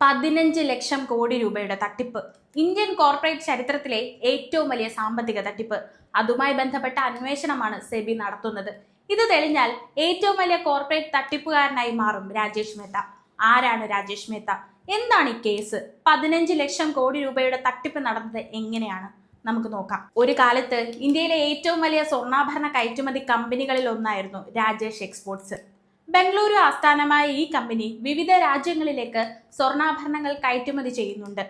15 ലക്ഷം കോടി രൂപയുടെ തട്ടിപ്പ്. Indian corporate ചരിത്രത്തിലെ ഏറ്റവും വലിയ സാമ്പത്തിക തട്ടിപ്പ്. അതുമായി ബന്ധപ്പെട്ട അന്വേഷണമാണ് സെബി നടത്തുന്നത്. ഇത് തെളിഞ്ഞാൽ ഏറ്റവും വലിയ കോർപ്പറേറ്റ് തട്ടിപ്പുകാരനായി മാറും രാജേഷ് മേത്ത. ആരാണ് രാജേഷ് മേത്ത? എന്താണ് ഈ കേസ്? 15 ലക്ഷം കോടി രൂപയുടെ തട്ടിപ്പ് നടന്നത് എങ്ങനെയാണ്? നമുക്ക് നോക്കാം. ഒരു കാലത്ത് ഇന്ത്യയിലെ ഏറ്റവും വലിയ സ്വർണ്ണാഭരണ കയറ്റുമതി കമ്പനികളിൽ ഒന്നായിരുന്നു രാജേഷ് എക്സ്പോർട്സ്. ബംഗളൂരു ആസ്ഥാനമായ ഈ കമ്പനി വിവിധ രാജ്യങ്ങളിലേക്ക് സ്വർണ്ണാഭരണങ്ങൾ കയറ്റുമതി ചെയ്യുന്നുണ്ട്.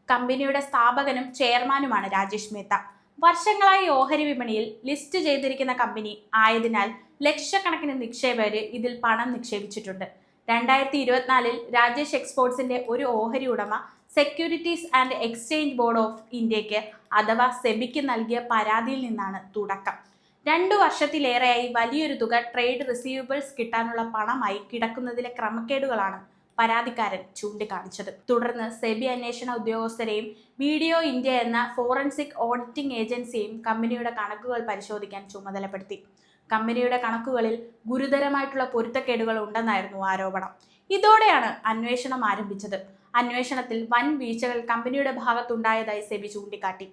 കമ്പനിയുടെ സ്ഥാപകനും ചെയർമാനുമാണ് രാജേഷ് മേത്ത. വർഷങ്ങളായി ഓഹരി വിപണിയിൽ ലിസ്റ്റ് ചെയ്തിരിക്കുന്ന കമ്പനി ആയതിനാൽ ലക്ഷക്കണക്കിന് നിക്ഷേപകര് ഇതിൽ പണം നിക്ഷേപിച്ചിട്ടുണ്ട്. 2024 രാജേഷ് എക്സ്പോർട്സിന്റെ ഒരു ഓഹരി ഉടമ securities and exchange board of ഇന്ത്യക്ക് അഥവാ സെബിക്ക് നൽകിയ പരാതിയിൽ നിന്നാണ് തുടക്കം. 2 വർഷത്തിലേറെയായി വലിയൊരു തുക ട്രേഡ് റിസീവബിൾസ് കിട്ടാനുള്ള പണമായി കിടക്കുന്നതിലെ ക്രമക്കേടുകളാണ് പരാതിക്കാരൻ ചൂണ്ടിക്കാണിച്ചത്. തുടർന്ന് സെബി അന്വേഷണ ഉദ്യോഗസ്ഥരെയും വീഡിയോ ഇന്ത്യ എന്ന ഫോറൻസിക് ഓഡിറ്റിംഗ് ഏജൻസിയെയും കമ്പനിയുടെ കണക്കുകൾ പരിശോധിക്കാൻ ചുമതലപ്പെടുത്തി. കമ്പനിയുടെ കണക്കുകളിൽ ഗുരുതരമായിട്ടുള്ള പൊരുത്തക്കേടുകൾ ഉണ്ടെന്നായിരുന്നു ആരോപണം. ഇതോടെയാണ് അന്വേഷണം ആരംഭിച്ചത്. അന്വേഷണത്തിൽ വൻ വീഴ്ചകൾ കമ്പനിയുടെ ഭാഗത്തുണ്ടായതായി സെബി ചൂണ്ടിക്കാട്ടി.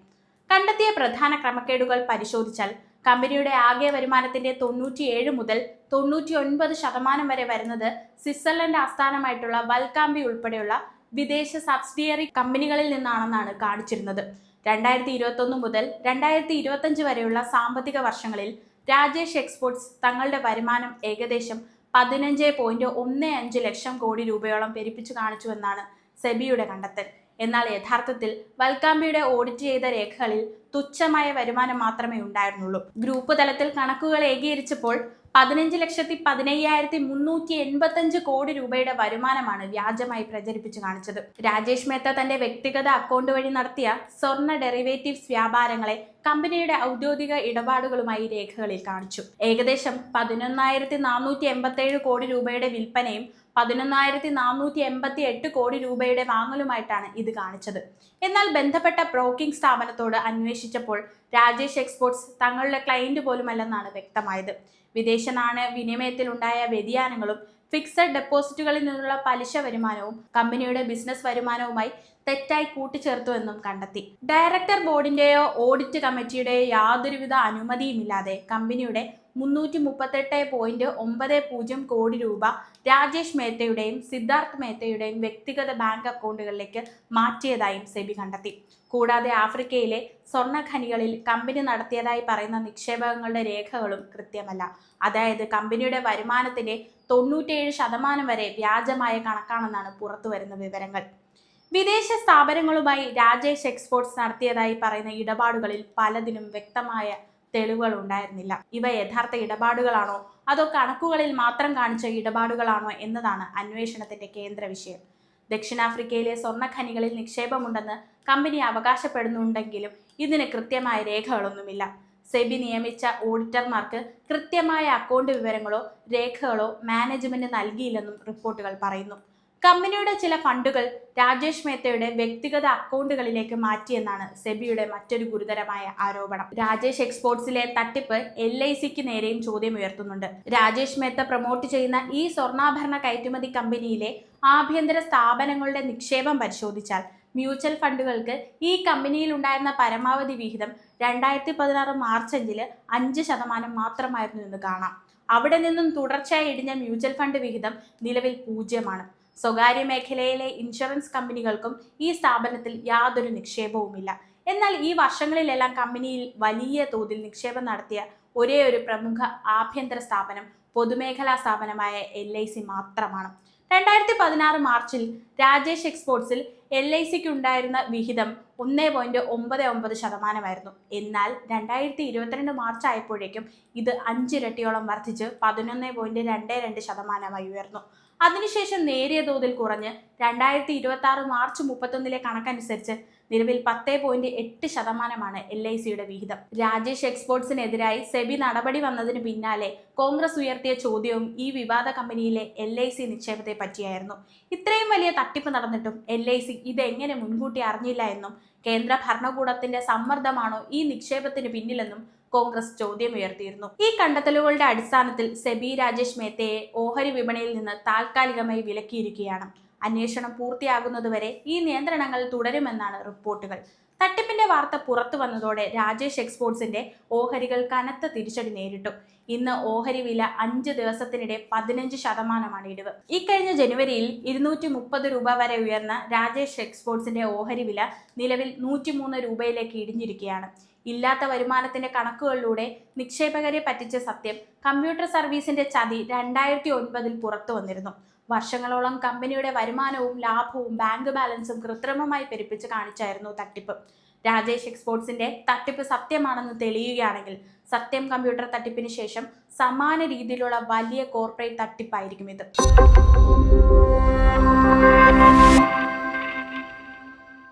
കണ്ടെത്തിയ പ്രധാന ക്രമക്കേടുകൾ പരിശോധിച്ചാൽ കമ്പനിയുടെ ആകെ വരുമാനത്തിന്റെ 97 മുതൽ 99% വരെ വരുന്നത് സ്വിറ്റ്സർലൻഡ് ആസ്ഥാനമായിട്ടുള്ള വൽക്കാമ്പി ഉൾപ്പെടെയുള്ള വിദേശ സബ്സിഡിയറി കമ്പനികളിൽ നിന്നാണെന്നാണ് കാണിച്ചിരുന്നത്. 2021 മുതൽ 2025 വരെയുള്ള സാമ്പത്തിക വർഷങ്ങളിൽ രാജേഷ് എക്സ്പോർട്സ് തങ്ങളുടെ വരുമാനം ഏകദേശം 15.15 ലക്ഷം കോടി രൂപയോളം പെരുപ്പിച്ചു കാണിച്ചുവെന്നാണ് സെബിയുടെ കണ്ടെത്തൽ. എന്നാൽ യഥാർത്ഥത്തിൽ വൽക്കാമ്പിയുടെ ഓഡിറ്റ് ചെയ്ത രേഖകളിൽ തുച്ഛമായ വരുമാനം മാത്രമേ ഉണ്ടായിരുന്നുള്ളൂ. ഗ്രൂപ്പ് തലത്തിൽ കണക്കുകൾ ഏകീകരിച്ചപ്പോൾ 15,15,385 കോടി രൂപയുടെ വരുമാനമാണ് വ്യാജമായി പ്രചരിപ്പിച്ചു കാണിച്ചത്. രാജേഷ് മേത്ത തന്റെ വ്യക്തിഗത അക്കൗണ്ട് വഴി നടത്തിയ സ്വർണ്ണ ഡെറിവേറ്റീവ്സ് വ്യാപാരങ്ങളെ കമ്പനിയുടെ ഔദ്യോഗിക ഇടപാടുകളുമായി രേഖകളിൽ കാണിച്ചു. ഏകദേശം 11,487 കോടി രൂപയുടെ വിൽപ്പനയും 11,488 കോടി രൂപയുടെ വാങ്ങലുമായിട്ടാണ് ഇത് കാണിച്ചത്. എന്നാൽ ബന്ധപ്പെട്ട ബ്രോക്കിംഗ് സ്ഥാപനത്തോട് അന്വേഷിച്ചപ്പോൾ രാജേഷ് എക്സ്പോർട്സ് തങ്ങളുടെ ക്ലയന്റ് പോലുമല്ലെന്നാണ് വ്യക്തമായത്. വിദേശ നാണയ വിനിമയത്തിലുണ്ടായ വ്യതിയാനങ്ങളും ഫിക്സഡ് ഡെപ്പോസിറ്റുകളിൽ നിന്നുള്ള പലിശ വരുമാനവും കമ്പനിയുടെ ബിസിനസ് വരുമാനവുമായി തെറ്റായി കൂട്ടിച്ചേർത്തുവെന്നും കണ്ടെത്തി. ഡയറക്ടർ ബോർഡിന്റെയോ ഓഡിറ്റ് കമ്മിറ്റിയുടെയോ യാതൊരുവിധ അനുമതിയുമില്ലാതെ കമ്പനിയുടെ 338.90 കോടി രൂപ രാജേഷ് മേത്തയുടെയും സിദ്ധാർത്ഥ് മേത്തയുടെയും വ്യക്തിഗത ബാങ്ക് അക്കൗണ്ടുകളിലേക്ക് മാറ്റിയതായും സെബി കണ്ടെത്തി. കൂടാതെ ആഫ്രിക്കയിലെ സ്വർണ്ണ ഖനികളിൽ കമ്പനി നടത്തിയതായി പറയുന്ന നിക്ഷേപങ്ങളുടെ രേഖകളും കൃത്യമല്ല. അതായത് കമ്പനിയുടെ വരുമാനത്തിന്റെ 97% വരെ വ്യാജമായ കണക്കാണെന്നാണ് പുറത്തുവരുന്ന വിവരങ്ങൾ. വിദേശ സ്ഥാപനങ്ങളുമായി രാജേഷ് എക്സ്പോർട്സ് നടത്തിയതായി പറയുന്ന ഇടപാടുകളിൽ പലതിനും വ്യക്തമായ തെളിവുകൾ ഉണ്ടായിരുന്നില്ല. ഇവ യഥാർത്ഥ ഇടപാടുകളാണോ അതോ കണക്കുകളിൽ മാത്രം കാണിച്ച ഇടപാടുകളാണോ എന്നതാണ് അന്വേഷണത്തിന്റെ കേന്ദ്ര വിഷയം. ദക്ഷിണാഫ്രിക്കയിലെ സ്വർണ്ണ ഖനികളിൽ നിക്ഷേപമുണ്ടെന്ന് കമ്പനി അവകാശപ്പെടുന്നുണ്ടെങ്കിലും ഇതിന് കൃത്യമായ രേഖകളൊന്നുമില്ല. സെബി നിയമിച്ച ഓഡിറ്റർമാർക്ക് കൃത്യമായ അക്കൗണ്ട് വിവരങ്ങളോ രേഖകളോ മാനേജ്മെന്റ് നൽകിയില്ലെന്നും റിപ്പോർട്ടുകൾ പറയുന്നു. കമ്പനിയുടെ ചില ഫണ്ടുകൾ രാജേഷ് മേത്തയുടെ വ്യക്തിഗത അക്കൗണ്ടുകളിലേക്ക് മാറ്റിയെന്നാണ് സെബിയുടെ മറ്റൊരു ഗുരുതരമായ ആരോപണം. രാജേഷ് എക്സ്പോർട്സിലെ തട്ടിപ്പ് LICക്ക് നേരെയും ചോദ്യം ഉയർത്തുന്നുണ്ട്. രാജേഷ് മേത്ത പ്രൊമോട്ട് ചെയ്യുന്ന ഈ സ്വർണ്ണാഭരണ കയറ്റുമതി കമ്പനിയിലെ ആഭ്യന്തര സ്ഥാപനങ്ങളുടെ നിക്ഷേപം പരിശോധിച്ചാൽ മ്യൂച്വൽ ഫണ്ടുകൾക്ക് ഈ കമ്പനിയിൽ ഉണ്ടായിരുന്ന പരമാവധി വിഹിതം 2016 മാർച്ച് 5 5% മാത്രമായിരുന്നു എന്ന് കാണാം. അവിടെ നിന്നും തുടർച്ചയായി ഇടിഞ്ഞ മ്യൂച്വൽ ഫണ്ട് വിഹിതം നിലവിൽ 0%. സ്വകാര്യ മേഖലയിലെ ഇൻഷുറൻസ് കമ്പനികൾക്കും ഈ സ്ഥാപനത്തിൽ യാതൊരു നിക്ഷേപവുമില്ല. എന്നാൽ ഈ വർഷങ്ങളിലെല്ലാം കമ്പനിയിൽ വലിയ തോതിൽ നിക്ഷേപം നടത്തിയ ഒരേ ഒരു പ്രമുഖ ആഭ്യന്തര സ്ഥാപനം പൊതുമേഖലാ സ്ഥാപനമായ LIC മാത്രമാണ്. 2016 മാർച്ചിൽ രാജേഷ് എക്സ്പോർട്സിൽ LICക്ക് ഉണ്ടായിരുന്ന വിഹിതം 1.99%. എന്നാൽ 2022 മാർച്ച് ആയപ്പോഴേക്കും ഇത് 5 ഇരട്ടിയോളം വർദ്ധിച്ച് 11.22% ഉയർന്നു. അതിനുശേഷം നേരിയ തോതിൽ കുറഞ്ഞ് 2026 മാർച്ച് 31 കണക്കനുസരിച്ച് നിലവിൽ 10.8% LICയുടെ വിഹിതം. രാജേഷ് എക്സ്പോർട്സിനെതിരായി സെബി നടപടി വന്നതിന് പിന്നാലെ കോൺഗ്രസ് ഉയർത്തിയ ചോദ്യവും ഈ വിവാദ കമ്പനിയിലെ LIC നിക്ഷേപത്തെ പറ്റിയായിരുന്നു. ഇത്രയും വലിയ തട്ടിപ്പ് നടന്നിട്ടും LIC ഇതെങ്ങനെ മുൻകൂട്ടി അറിഞ്ഞില്ല എന്നും കേന്ദ്ര ഭരണകൂടത്തിന്റെ സമ്മർദ്ദമാണോ ഈ നിക്ഷേപത്തിന് പിന്നിലെന്നും കോൺഗ്രസ് ചോദ്യമുയർത്തിയിരുന്നു. ഈ കണ്ടെത്തലുകളുടെ അടിസ്ഥാനത്തിൽ സെബി രാജേഷ് മേത്തയെ ഓഹരി വിപണിയിൽ നിന്ന് താൽക്കാലികമായി വിലക്കിയിരിക്കുകയാണ്. അന്വേഷണം പൂർത്തിയാകുന്നതുവരെ ഈ നിയന്ത്രണങ്ങൾ തുടരുമെന്നാണ് റിപ്പോർട്ടുകൾ. തട്ടിപ്പിന്റെ വാർത്ത പുറത്തു വന്നതോടെ രാജേഷ് എക്സ്പോർട്സിന്റെ ഓഹരികൾ കനത്ത തിരിച്ചടി നേരിട്ടു. ഇന്ന് ഓഹരി വില 5 ദിവസത്തിനിടെ 15% ഇടിവ്. ഇക്കഴിഞ്ഞ ജനുവരിയിൽ 230 രൂപ വരെ ഉയർന്ന രാജേഷ് എക്സ്പോർട്സിന്റെ ഓഹരി വില നിലവിൽ 103 രൂപയിലേക്ക് ഇടിഞ്ഞിരിക്കുകയാണ്. ഇല്ലാത്ത വരുമാനത്തിന്റെ കണക്കുകളിലൂടെ നിക്ഷേപകരെ പറ്റിച്ച സത്യം കമ്പ്യൂട്ടർ സർവീസിന്റെ ചതി 2009 പുറത്തു വന്നിരുന്നു. വർഷങ്ങളോളം കമ്പനിയുടെ വരുമാനവും ലാഭവും ബാങ്ക് ബാലൻസും കൃത്രിമമായി പെരുപ്പിച്ച് കാണിച്ചായിരുന്നു തട്ടിപ്പ്. രാജേഷ് എക്സ്പോർട്സിന്റെ തട്ടിപ്പ് സത്യമാണെന്ന് തെളിയുകയാണെങ്കിൽ സത്യം കമ്പ്യൂട്ടർ തട്ടിപ്പിന് ശേഷം സമാന രീതിയിലുള്ള വലിയ കോർപ്പറേറ്റ് തട്ടിപ്പായിരിക്കും ഇത്.